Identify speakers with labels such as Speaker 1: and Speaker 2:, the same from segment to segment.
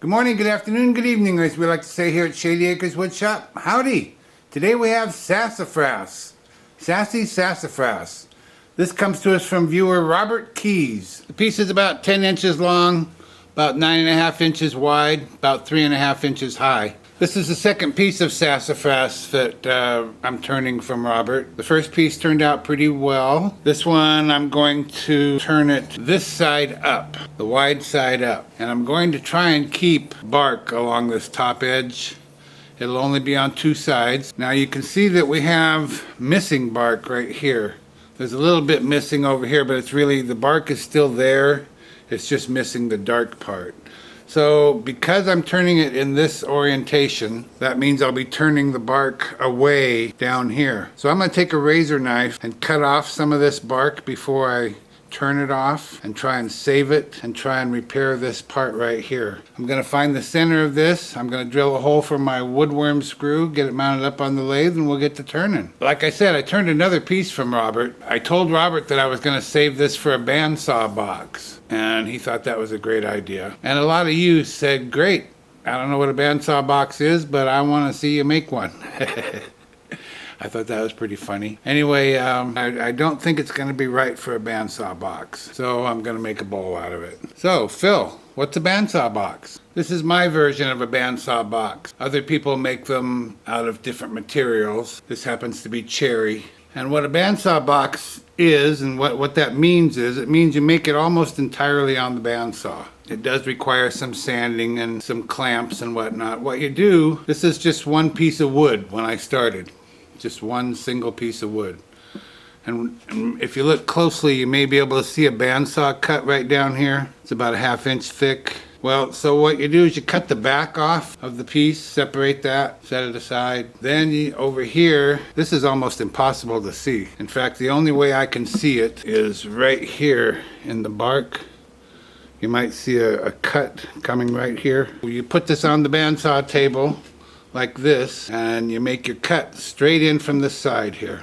Speaker 1: Good morning, good afternoon, good evening, as we like to say here at Shady Acres Woodshop. Howdy! Today we have Sassafras. Sassy Sassafras. This comes to us from viewer Robert Keys. The piece is about 10 inches long, about 9.5 inches wide, about 3.5 inches high. This is the second piece of sassafras that I'm turning from Robert. The first piece turned out pretty well. This one I'm going to turn it this side up, the wide side up. And I'm going to try and keep bark along this top edge. It'll only be on two sides. Now you can see that we have missing bark right here. There's a little bit missing over here, but it's really, the bark is still there. It's just missing the dark part. So because I'm turning it in this orientation, that means I'll be turning the bark away down here. So I'm going to take a razor knife and cut off some of this bark before I turn it off and try and save it and try and repair this part right here. I'm going to find the center of this. I'm going to drill a hole for my woodworm screw, get it mounted up on the lathe, and we'll get to turning. Like I said, I turned another piece from Robert. I told Robert that I was going to save this for a bandsaw box, and he thought that was a great idea. And a lot of you said, great, I don't know what a bandsaw box is, but I want to see you make one. I thought that was pretty funny. Anyway, I don't think it's going to be right for a bandsaw box, so I'm going to make a bowl out of it. So, Phil, what's a bandsaw box? This is my version of a bandsaw box. Other people make them out of different materials. This happens to be cherry. And what a bandsaw box is, and what that means is, it means you make it almost entirely on the bandsaw. It does require some sanding and some clamps and whatnot. What you do, this is just one piece of wood when I started. Just one single piece of wood. And if you look closely, you may be able to see a bandsaw cut right down here. It's about a 1/2 inch thick. Well, so what you do is you cut the back off of the piece, separate that, set it aside. Then over here, this is almost impossible to see. In fact, the only way I can see it is right here in the bark. You might see a cut coming right here. You put this on the bandsaw table like this, and you make your cut straight in from this side here.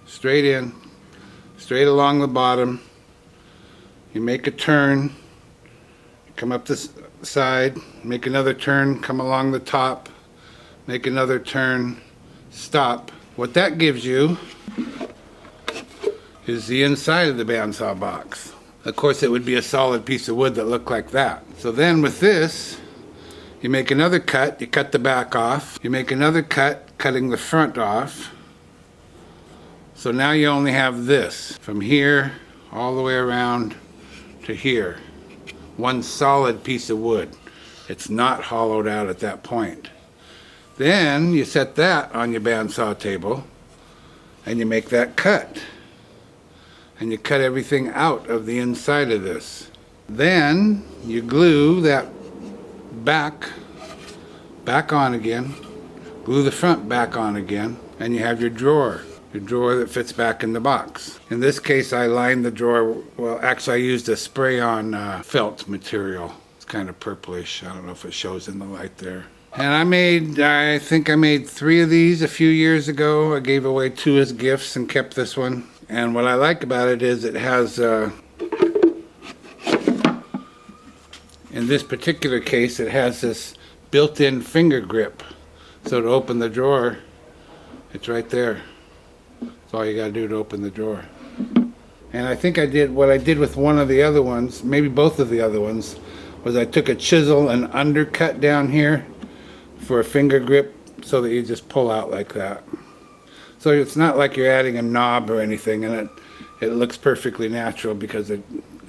Speaker 1: Straight in, straight along the bottom. You make a turn, come up this side, make another turn, come along the top, make another turn, stop. What that gives you is the inside of the bandsaw box. Of course, it would be a solid piece of wood that looked like that. So then with this, you make another cut, you cut the back off, you make another cut, cutting the front off. So now you only have this, from here all the way around to here. One solid piece of wood. It's not hollowed out at that point. Then you set that on your bandsaw table, and you make that cut. And you cut everything out of the inside of this. Then you glue that back on again, glue the front back on again, and you have your drawer that fits back in the box. In this case, I lined the drawer, well, actually I used a spray-on felt material. It's kind of purplish. I don't know if it shows in the light there. And I think I made 3 of these a few years ago. I gave away 2 as gifts and kept this one. And what I like about it is it has in this particular case, it has this built-in finger grip. So to open the drawer, it's right there. That's all you gotta do to open the drawer. And I think I did what I did with one of the other ones, maybe both of the other ones, was I took a chisel and undercut down here for a finger grip so that you just pull out like that. So it's not like you're adding a knob or anything, and it looks perfectly natural because it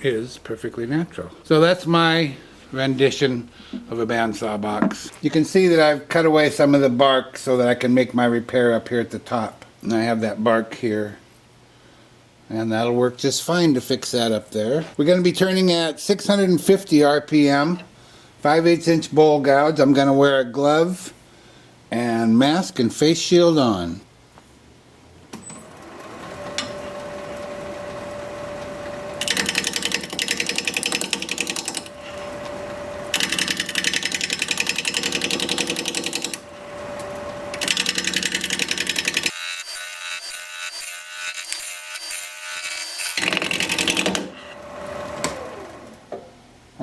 Speaker 1: is perfectly natural. So that's my rendition of a bandsaw box. You can see that I've cut away some of the bark so that I can make my repair up here at the top. And I have that bark here. And that'll work just fine to fix that up there. We're going to be turning at 650 RPM, 5/8 inch bowl gouge. I'm going to wear a glove and mask and face shield on.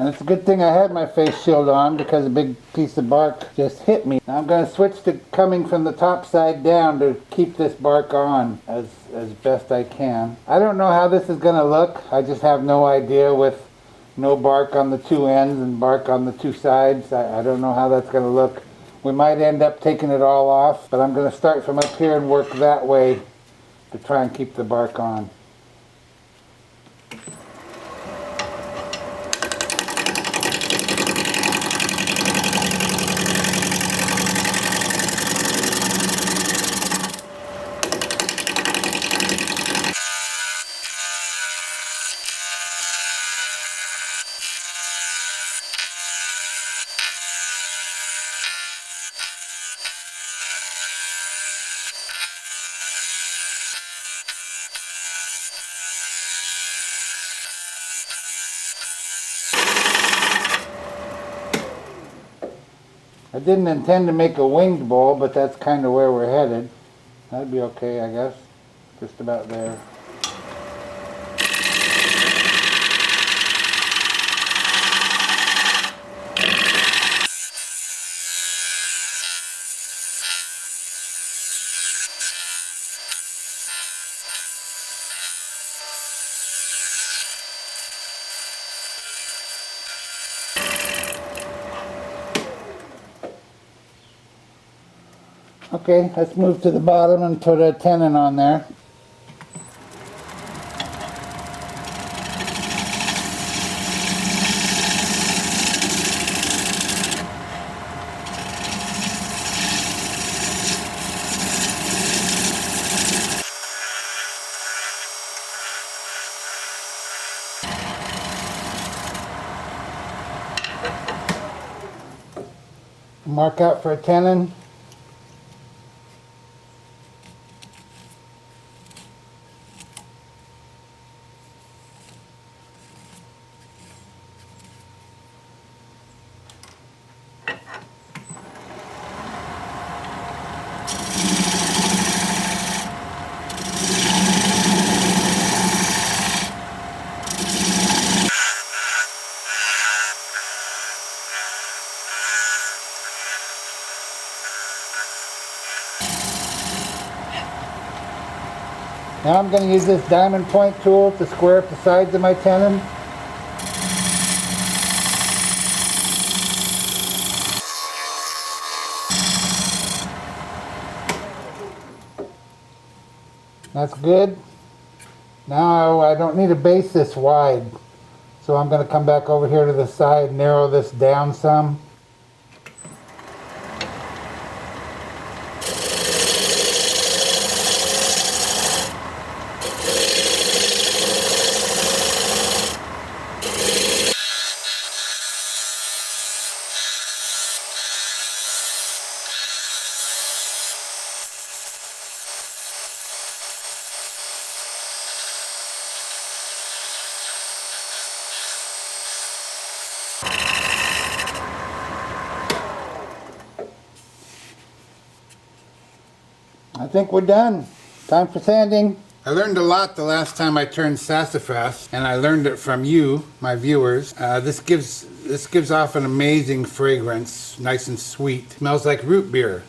Speaker 1: And it's a good thing I had my face shield on because a big piece of bark just hit me. Now I'm going to switch to coming from the top side down to keep this bark on as best I can. I don't know how this is going to look. I just have no idea with no bark on the two ends and bark on the two sides. I don't know how that's going to look. We might end up taking it all off, but I'm going to start from up here and work that way to try and keep the bark on. I didn't intend to make a winged bowl, but that's kind of where we're headed. That'd be okay, I guess. Just about there. Okay, let's move to the bottom and put a tenon on there. Mark out for a tenon. Now I'm going to use this diamond point tool to square up the sides of my tenon. That's good. Now I don't need to base this wide, so I'm going to come back over here to the side, narrow this down some. I think we're done. Time for sanding. I learned a lot the last time I turned sassafras, and I learned it from you, my viewers. This gives off an amazing fragrance, nice and sweet. Smells like root beer.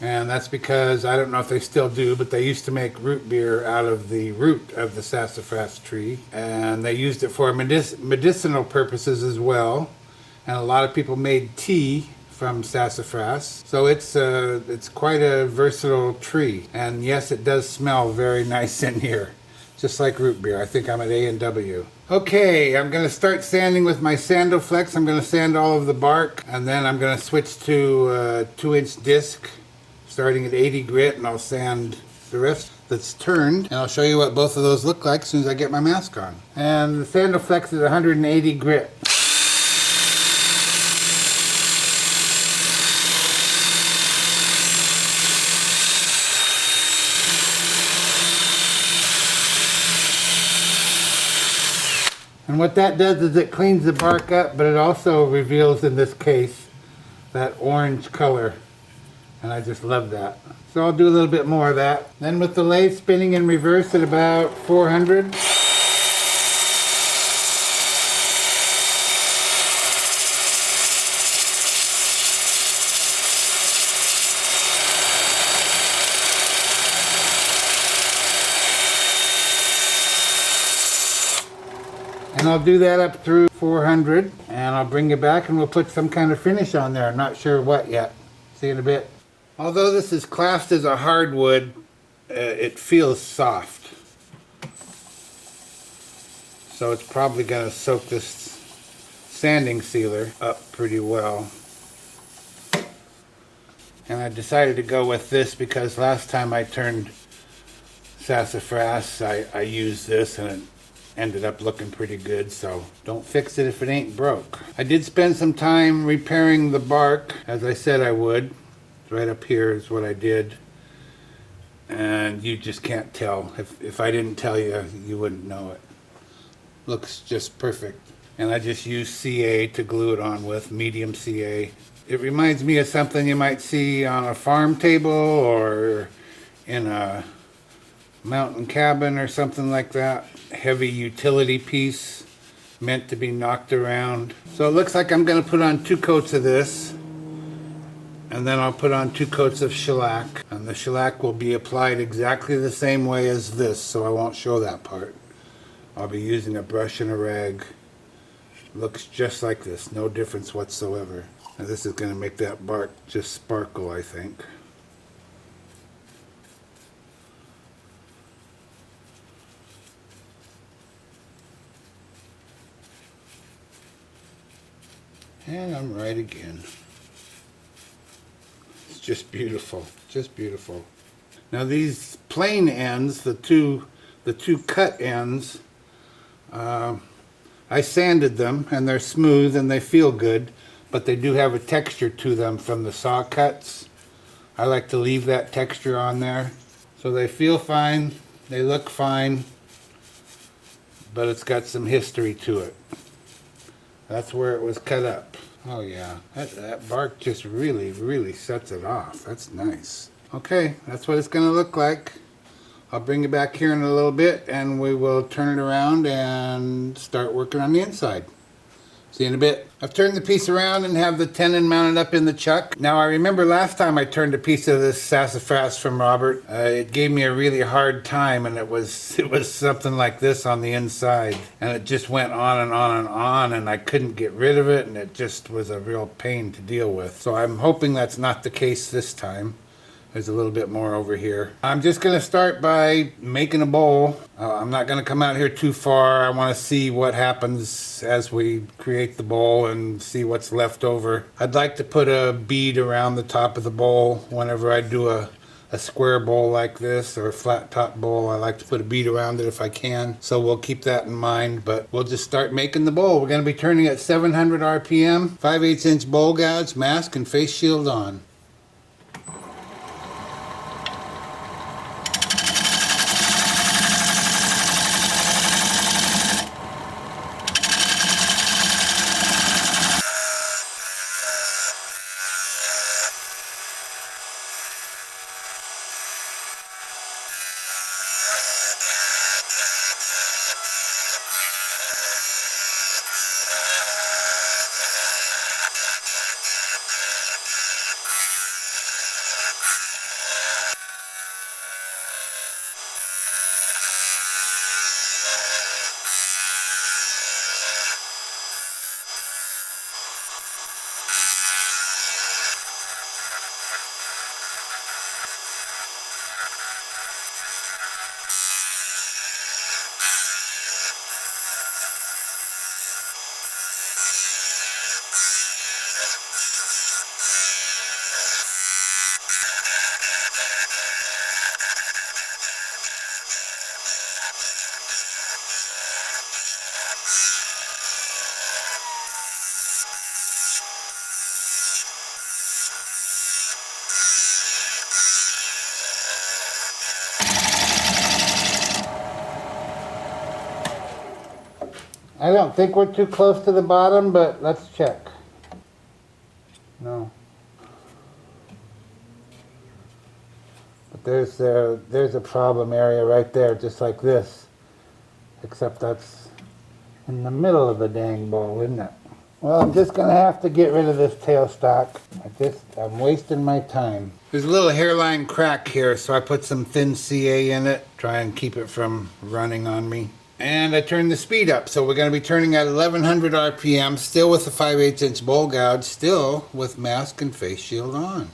Speaker 1: And that's because, I don't know if they still do, but they used to make root beer out of the root of the sassafras tree. And they used it for medicinal purposes as well. And a lot of people made tea from sassafras. So it's quite a versatile tree. And yes, it does smell very nice in here. Just like root beer. I think I'm at A&W. Okay, I'm going to start sanding with my Sandoflex. I'm going to sand all of the bark. And then I'm going to switch to a 2-inch disc, starting at 80 grit, and I'll sand the rest that's turned. And I'll show you what both of those look like as soon as I get my mask on. And the Sandoflex is 180 grit. And what that does is it cleans the bark up, but it also reveals, in this case, that orange color. And I just love that. So I'll do a little bit more of that. Then with the lathe spinning in reverse at about 400. I'll do that up through 400, and I'll bring you back and we'll put some kind of finish on there. I'm not sure what yet. See you in a bit. Although this is classed as a hardwood, it feels soft. So it's probably going to soak this sanding sealer up pretty well. And I decided to go with this because last time I turned Sassafras, I used this and it ended up looking pretty good, so don't fix it if it ain't broke. I did spend some time repairing the bark, as I said I would. Right up here is what I did. And you just can't tell. If I didn't tell you, you wouldn't know it. Looks just perfect. And I just used CA to glue it on with, medium CA. It reminds me of something you might see on a farm table or in a mountain cabin or something like that. Heavy utility piece meant to be knocked around. So it looks like I'm going to put on 2 coats of this, and then I'll put on 2 coats of shellac, and the shellac will be applied exactly the same way as this, so I won't show that part. I'll be using a brush and a rag. Looks just like this, no difference whatsoever. And this is going to make that bark just sparkle, I think. And I'm right again. It's just beautiful, just beautiful. Now these plain ends, the two cut ends, I sanded them and they're smooth and they feel good, but they do have a texture to them from the saw cuts. I like to leave that texture on there. So they feel fine, they look fine, but it's got some history to it. That's where it was cut up. Oh yeah, that bark just really sets it off. That's nice. Okay, that's what it's going to look like. I'll bring you back here in a little bit and we will turn it around and start working on the inside. See you in a bit. I've turned the piece around and have the tenon mounted up in the chuck. Now I remember last time I turned a piece of this sassafras from Robert, it gave me a really hard time, and it was something like this on the inside, and it just went on and on and on, and I couldn't get rid of it, and it just was a real pain to deal with. So I'm hoping that's not the case this time. There's a little bit more over here. I'm just going to start by making a bowl. I'm not going to come out here too far. I want to see what happens as we create the bowl and see what's left over. I'd like to put a bead around the top of the bowl whenever I do a square bowl like this, or a flat top bowl. I like to put a bead around it if I can. So we'll keep that in mind, but we'll just start making the bowl. We're going to be turning at 700 RPM, 5/8 inch bowl gouge, mask and face shield on. I don't think we're too close to the bottom, but let's check. No. But there's a problem area right there, just like this. Except that's in the middle of the dang bowl, isn't it? Well, I'm just going to have to get rid of this tailstock. I'm wasting my time. There's a little hairline crack here, so I put some thin CA in it, try and keep it from running on me. And I turned the speed up, so we're going to be turning at 1100 RPM, still with the 5/8 inch bowl gouge, still with mask and face shield on.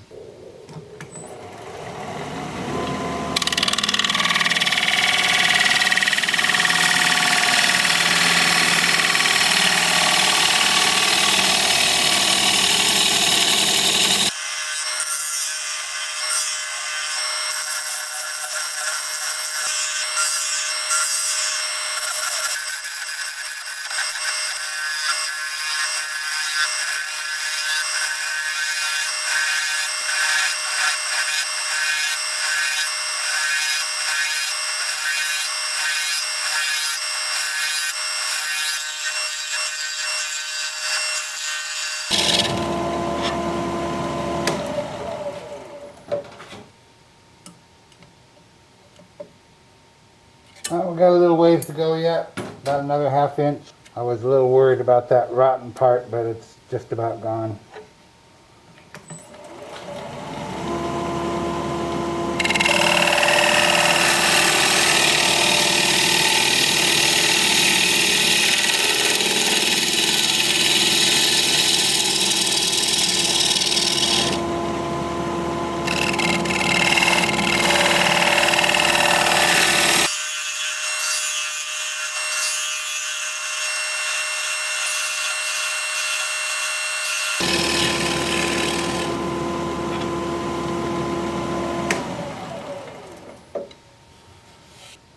Speaker 1: Well, we got a little ways to go yet, about another 1/2 inch. I was a little worried about that rotten part, but it's just about gone.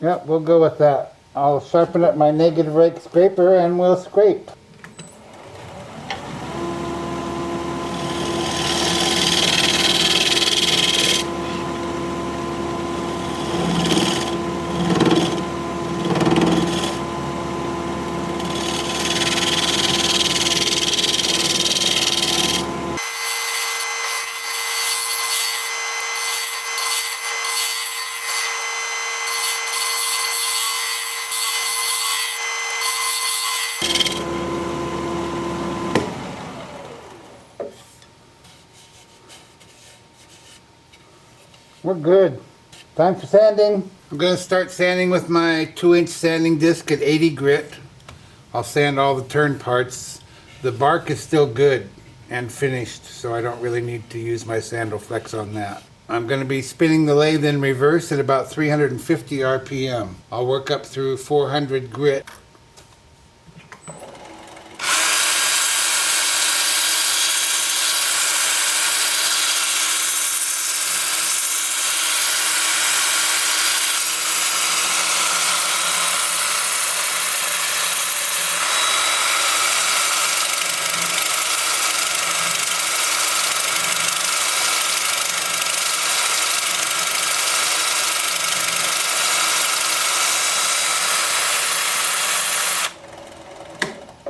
Speaker 1: Yep, we'll go with that. I'll sharpen up my negative rake scraper and we'll scrape. We're good. Time for sanding. I'm going to start sanding with my 2-inch sanding disc at 80 grit. I'll sand all the turn parts. The bark is still good and finished, so I don't really need to use my sandal flex on that. I'm going to be spinning the lathe in reverse at about 350 RPM. I'll work up through 400 grit.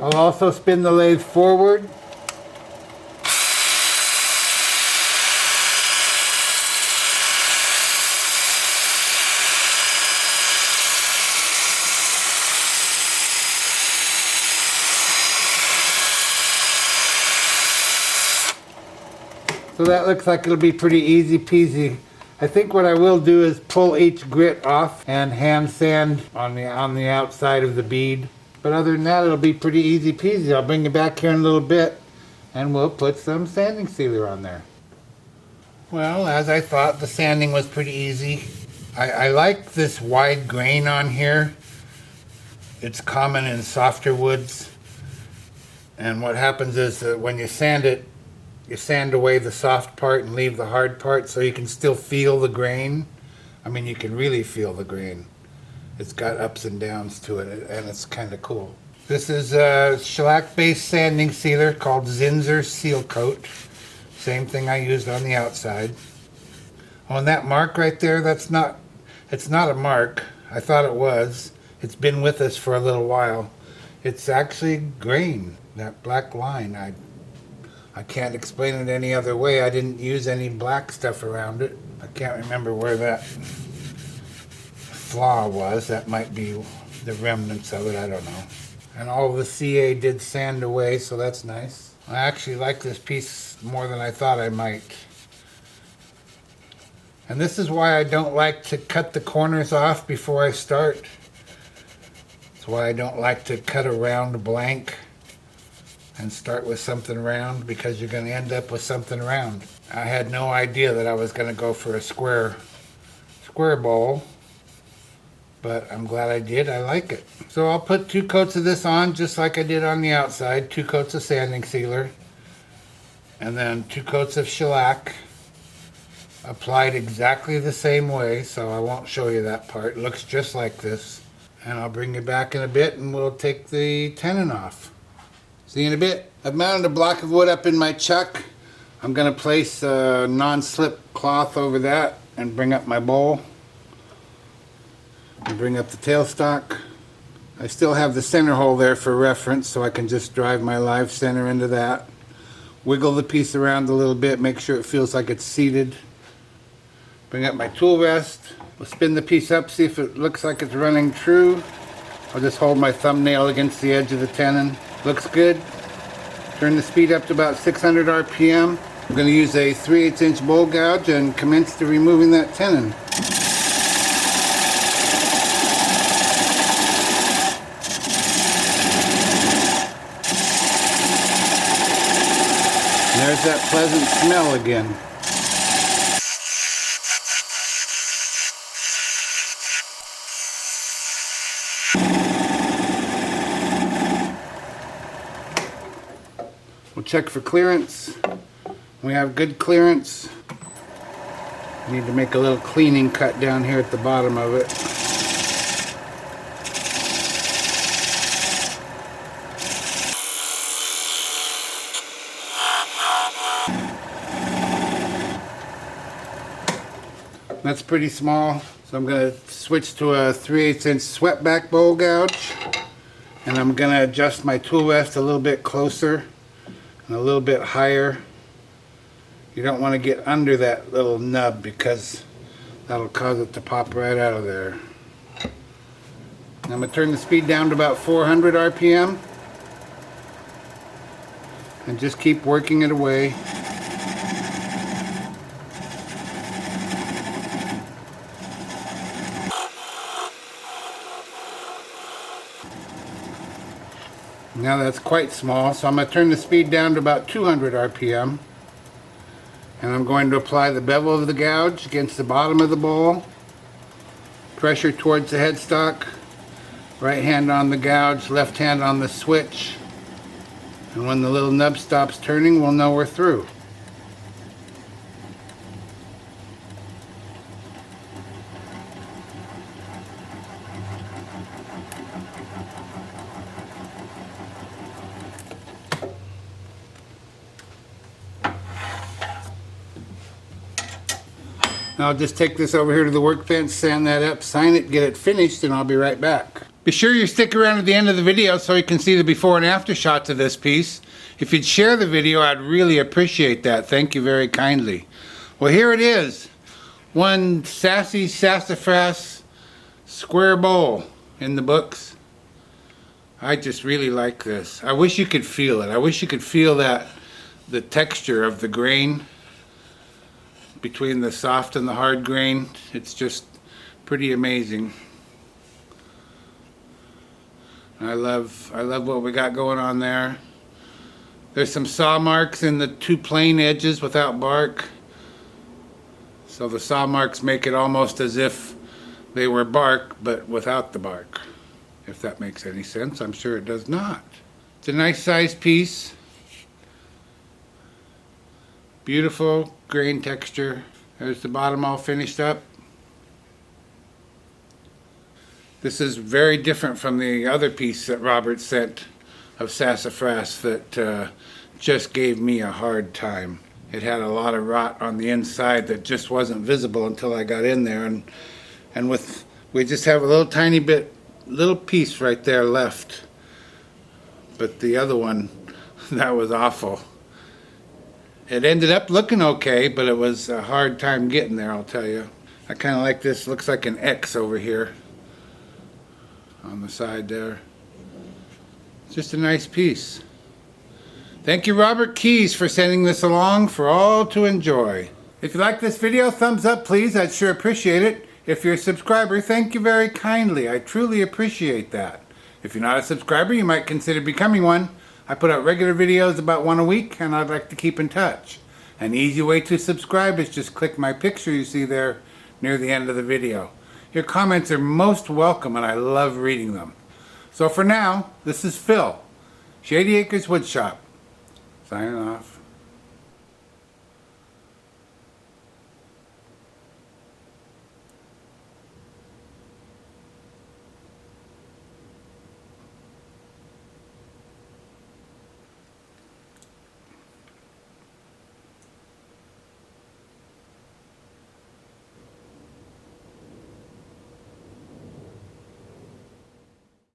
Speaker 1: I'll also spin the lathe forward. So that looks like it'll be pretty easy peasy. I think what I will do is pull each grit off and hand sand on the outside of the bead. But other than that, it'll be pretty easy peasy. I'll bring you back here in a little bit and we'll put some sanding sealer on there. Well, as I thought, the sanding was pretty easy. I like this wide grain on here. It's common in softer woods. And what happens is that when you sand it, you sand away the soft part and leave the hard part so you can still feel the grain. I mean, you can really feel the grain. It's got ups and downs to it, and it's kind of cool. This is a shellac-based sanding sealer called Zinsser Seal Coat. Same thing I used on the outside. On that mark right there, it's not a mark. I thought it was. It's been with us for a little while. It's actually grain, that black line. I can't explain it any other way. I didn't use any black stuff around it. I can't remember where that flaw was. That might be the remnants of it, I don't know. And all of the CA did sand away, so that's nice. I actually like this piece more than I thought I might. And this is why I don't like to cut the corners off before I start. That's why I don't like to cut a round blank and start with something round, because you're going to end up with something round. I had no idea that I was going to go for a square bowl, but I'm glad I did. I like it. So I'll put 2 coats of this on just like I did on the outside. 2 coats of sanding sealer, and then 2 coats of shellac, applied exactly the same way, so I won't show you that part. It looks just like this. And I'll bring you back in a bit and we'll take the tenon off. See you in a bit. I've mounted a block of wood up in my chuck. I'm going to place a non-slip cloth over that and bring up my bowl. And bring up the tailstock. I still have the center hole there for reference, so I can just drive my live center into that. Wiggle the piece around a little bit, make sure it feels like it's seated. Bring up my tool rest. We'll spin the piece up, see if it looks like it's running true. I'll just hold my thumbnail against the edge of the tenon. Looks good. Turn the speed up to about 600 RPM. I'm going to use a 3/8 inch bowl gouge and commence to removing that tenon. And there's that pleasant smell again. We'll check for clearance. We have good clearance. Need to make a little cleaning cut down here at the bottom of it. That's pretty small, so I'm going to switch to a 3/8 inch swept back bowl gouge, and I'm going to adjust my tool rest a little bit closer and a little bit higher. You don't want to get under that little nub because that'll cause it to pop right out of there. And I'm going to turn the speed down to about 400 RPM and just keep working it away. Now that's quite small, so I'm going to turn the speed down to about 200 RPM. And I'm going to apply the bevel of the gouge against the bottom of the bowl. Pressure towards the headstock. Right hand on the gouge, left hand on the switch. And when the little nub stops turning, we'll know we're through. I'll just take this over here to the workbench, sand that up, sign it, get it finished, and I'll be right back. Be sure you stick around at the end of the video so you can see the before and after shots of this piece. If you'd share the video, I'd really appreciate that. Thank you very kindly. Well, here it is. One Sassy Sassafras square bowl in the books. I just really like this. I wish you could feel it. I wish you could feel that, the texture of the grain between the soft and the hard grain. It's just pretty amazing. I love what we got going on there. There's some saw marks in the 2 plain edges without bark. So the saw marks make it almost as if they were bark, but without the bark. If that makes any sense. I'm sure it does not. It's a nice sized piece. Beautiful grain texture. There's the bottom all finished up. This is very different from the other piece that Robert sent of sassafras that just gave me a hard time. It had a lot of rot on the inside that just wasn't visible until I got in there, and we just have a little piece right there left. But the other one, that was awful. It ended up looking okay, but it was a hard time getting there, I'll tell you. I kind of like this. Looks like an X over here on the side there. It's just a nice piece. Thank you, Robert Keys, for sending this along for all to enjoy. If you like this video, thumbs up, please. I'd sure appreciate it. If you're a subscriber, thank you very kindly. I truly appreciate that. If you're not a subscriber, you might consider becoming one. I put out regular videos about one a week, and I'd like to keep in touch. An easy way to subscribe is just click my picture you see there near the end of the video. Your comments are most welcome, and I love reading them. So for now, this is Phil, Shady Acres Woodshop, signing off.